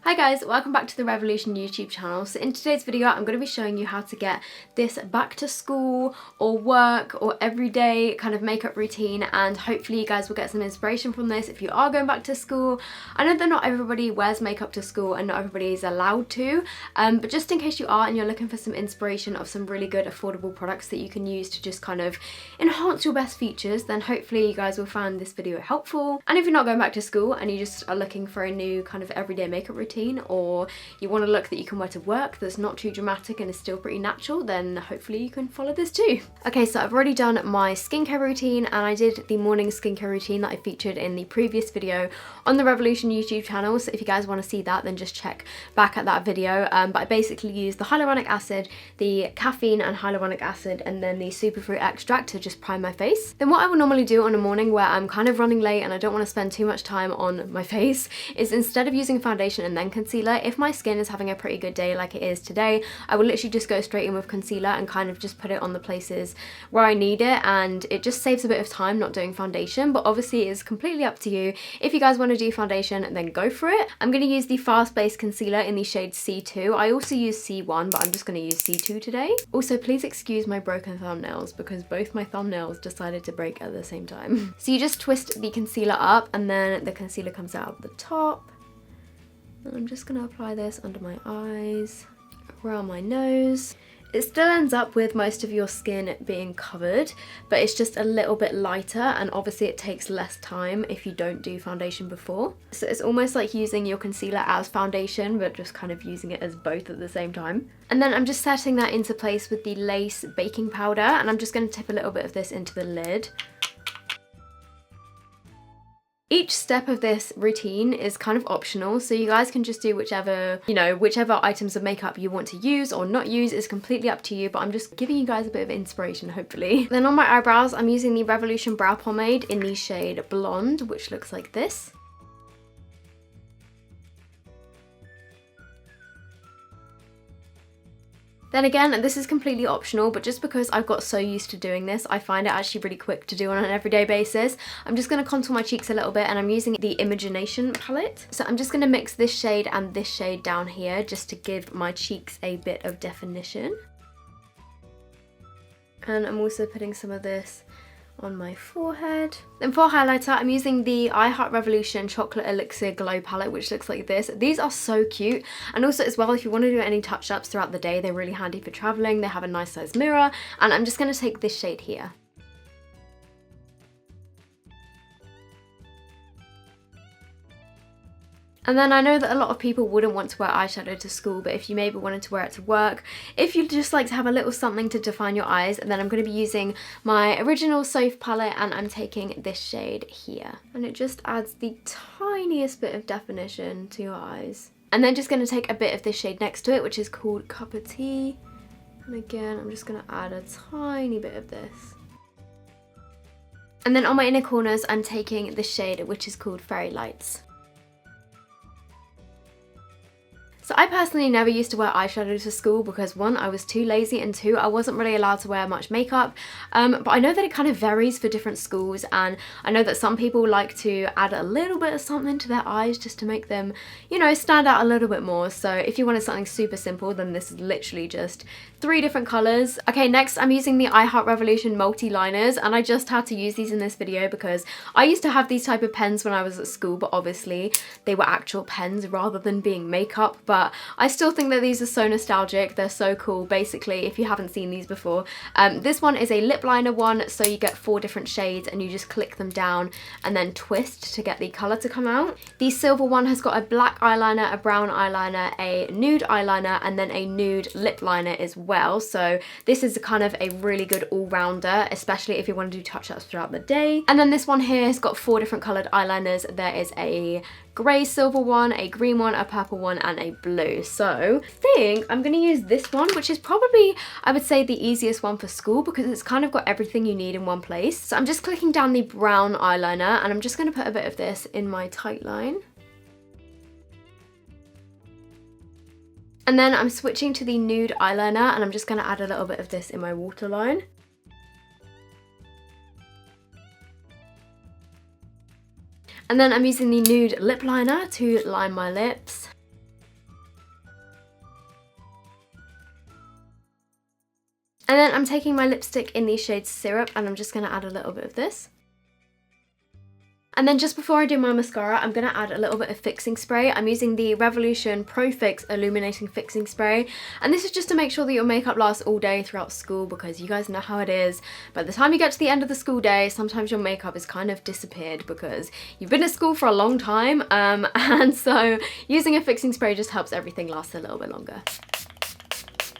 Hi guys, welcome back to the Revolution YouTube channel. So in today's video I'm going to be showing you how to get this back to school or work or everyday kind of makeup routine, and hopefully you guys will get some inspiration from this if you are going back to school. I know that not everybody wears makeup to school and not everybody is allowed to, but just in case you are and you're looking for some inspiration of some really good affordable products that you can use to just kind of enhance your best features, then hopefully you guys will find this video helpful. And if you're not going back to school and you just are looking for a new kind of everyday makeup routine, or you want a look that you can wear to work that's not too dramatic and is still pretty natural, then hopefully you can follow this too. Okay, so I've already done my skincare routine, and I did the morning skincare routine that I featured in the previous video on the Revolution YouTube channel. So if you guys want to see that, then just check back at that video. But I basically used the hyaluronic acid, the caffeine and hyaluronic acid, and then the superfruit extract to just prime my face. Then what I would normally do on a morning where I'm kind of running late and I don't want to spend too much time on my face is, instead of using foundation and then concealer, if my skin is having a pretty good day like it is today, I will literally just go straight in with concealer and kind of just put it on the places where I need it, and it just saves a bit of time not doing foundation. But obviously it's completely up to you. If you guys want to do foundation, then go for it. I'm going to use the Fast Base Concealer in the shade C2. I also use C1, but I'm just going to use C2 today. Also, please excuse my broken thumbnails because both my thumbnails decided to break at the same time. So you just twist the concealer up and then the concealer comes out the top. And I'm just going to apply this under my eyes, around my nose. It still ends up with most of your skin being covered, but it's just a little bit lighter, and obviously it takes less time if you don't do foundation before. So it's almost like using your concealer as foundation, but just kind of using it as both at the same time. And then I'm just setting that into place with the Lace baking powder, and I'm just going to tip a little bit of this into the lid. Each step of this routine is kind of optional, so you guys can just do whichever items of makeup you want to use or not use. Is completely up to you, but I'm just giving you guys a bit of inspiration, hopefully. Then on my eyebrows, I'm using the Revolution Brow Pomade in the shade Blonde, which looks like this. Then again, this is completely optional, but just because I've got so used to doing this, I find it actually really quick to do on an everyday basis. I'm just going to contour my cheeks a little bit, and I'm using the Illuminating palette. So I'm just going to mix this shade and this shade down here just to give my cheeks a bit of definition. And I'm also putting some of this on my forehead. Then for highlighter, I'm using the I Heart Revolution Chocolate Elixir Glow Palette, which looks like this. These are so cute, and also as well, if you want to do any touch-ups throughout the day, they're really handy for traveling. They have a nice size mirror, and I'm just going to take this shade here. And then I know that a lot of people wouldn't want to wear eyeshadow to school, but if you maybe wanted to wear it to work, if you just like to have a little something to define your eyes, then I'm going to be using my original Soph palette, and I'm taking this shade here. And it just adds the tiniest bit of definition to your eyes. And then just going to take a bit of this shade next to it, which is called Cup of Tea. And again, I'm just going to add a tiny bit of this. And then on my inner corners, I'm taking this shade, which is called Fairy Lights. So I personally never used to wear eyeshadow to school because, one, I was too lazy, and two, I wasn't really allowed to wear much makeup. But I know that it kind of varies for different schools, and I know that some people like to add a little bit of something to their eyes just to make them, you know, stand out a little bit more. So if you wanted something super simple, then this is literally just 3 different colours. Okay, next I'm using the I Heart Revolution multi-liners, and I just had to use these in this video because I used to have these type of pens when I was at school, but obviously they were actual pens rather than being makeup. But I still think that these are so nostalgic. They're so cool. Basically, if you haven't seen these before, this one is a lip liner one, so you get 4 different shades and you just click them down and then twist to get the colour to come out. The silver one has got a black eyeliner, a brown eyeliner, a nude eyeliner, and then a nude lip liner as well. So this is kind of a really good all-rounder, especially if you want to do touch-ups throughout the day. And then this one here has got 4 different coloured eyeliners. There is a grey silver one, a green one, a purple one, and a blue. So I think I'm going to use this one, which is probably, I would say, the easiest one for school because it's kind of got everything you need in one place. So I'm just clicking down the brown eyeliner, and I'm just going to put a bit of this in my tight line. And then I'm switching to the nude eyeliner, and I'm just going to add a little bit of this in my waterline. And then I'm using the nude lip liner to line my lips. And then I'm taking my lipstick in the shade Syrup and I'm just going to add a little bit of this. And then just before I do my mascara, I'm going to add a little bit of fixing spray. I'm using the Revolution Pro Fix Illuminating Fixing Spray. And this is just to make sure that your makeup lasts all day throughout school, because you guys know how it is. By the time you get to the end of the school day, sometimes your makeup is kind of disappeared because you've been at school for a long time. And so using a fixing spray just helps everything last a little bit longer.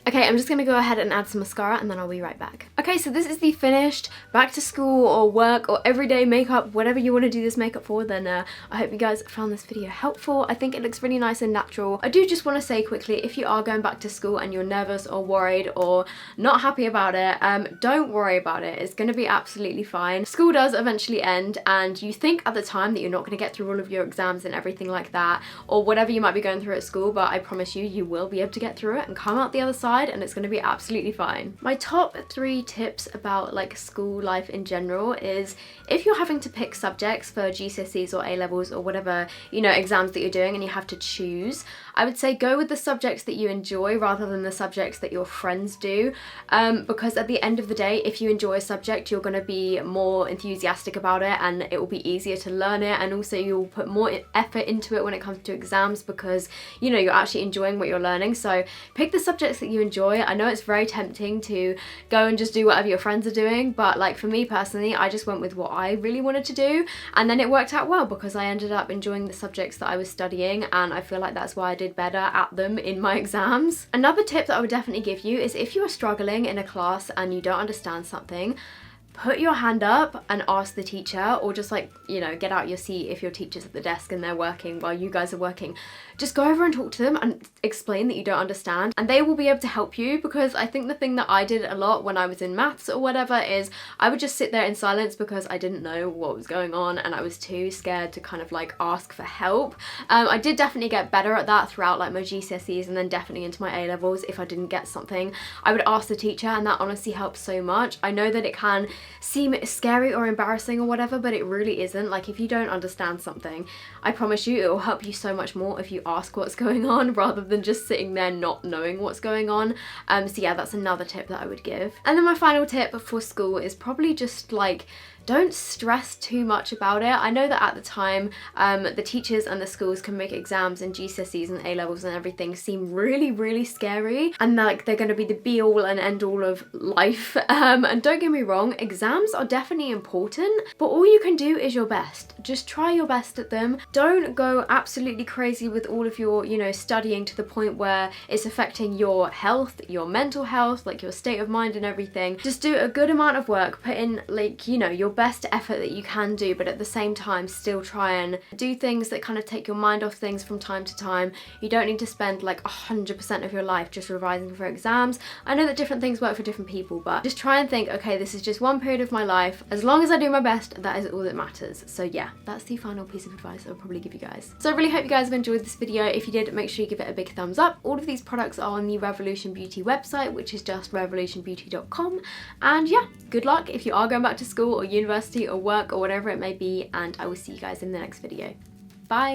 Okay, I'm just going to go ahead and add some mascara and then I'll be right back. Okay, so this is the finished back to school or work or everyday makeup, whatever you want to do this makeup for. Then I hope you guys found this video helpful. I think it looks really nice and natural. I do just want to say quickly, if you are going back to school and you're nervous or worried or not happy about it, don't worry about it. It's going to be absolutely fine. School does eventually end, and you think at the time that you're not going to get through all of your exams and everything like that, or whatever you might be going through at school, but I promise you, you will be able to get through it and come out the other side, and it's going to be absolutely fine. My top 3 tips about like school life in general is, if you're having to pick subjects for GCSEs or A-levels or whatever, you know, exams that you're doing, and you have to choose, I would say go with the subjects that you enjoy rather than the subjects that your friends do, because at the end of the day, if you enjoy a subject, you're going to be more enthusiastic about it and it will be easier to learn it, and also you'll put more effort into it when it comes to exams because, you know, you're actually enjoying what you're learning. So pick the subjects that you enjoy. I know it's very tempting to go and just do whatever your friends are doing, but like for me personally, I just went with what I really wanted to do, and then it worked out well because I ended up enjoying the subjects that I was studying, and I feel like that's why I did better at them in my exams. Another tip that I would definitely give you is, if you are struggling in a class and you don't understand something, put your hand up and ask the teacher, or just like, you know, get out your seat if your teacher's at the desk and they're working while you guys are working. Just go over and talk to them and explain that you don't understand, and they will be able to help you. Because I think the thing that I did a lot when I was in maths or whatever is I would just sit there in silence because I didn't know what was going on and I was too scared to kind of like ask for help. I did definitely get better at that throughout like my GCSEs and then definitely into my A-levels. If I didn't get something, I would ask the teacher, and that honestly helps so much. I know that it can seem scary or embarrassing or whatever, but it really isn't. Like, if you don't understand something, I promise you it will help you so much more if you ask what's going on rather than just sitting there not knowing what's going on. So yeah, that's another tip that I would give. And then my final tip for school is probably just like, don't stress too much about it. I know that at the time, the teachers and the schools can make exams and GCSEs and A-levels and everything seem really, really scary, and like they're going to be the be-all and end-all of life. And don't get me wrong, exams are definitely important, but all you can do is your best. Just try your best at them. Don't go absolutely crazy with all of your, you know, studying to the point where it's affecting your health, your mental health, like your state of mind and everything. Just do a good amount of work, put in like, you know, your best effort that you can do, but at the same time still try and do things that kind of take your mind off things from time to time. You don't need to spend like 100% of your life just revising for exams. I know that different things work for different people, but just try and think, okay, this is just one period of my life. As long as I do my best, that is all that matters. So yeah, that's the final piece of advice I'll probably give you guys. So I really hope you guys have enjoyed this video. If you did, make sure you give it a big thumbs up. All of these products are on the Revolution Beauty website, which is just revolutionbeauty.com. And yeah, good luck if you are going back to school or university or work or whatever it may be, and I will see you guys in the next video. Bye!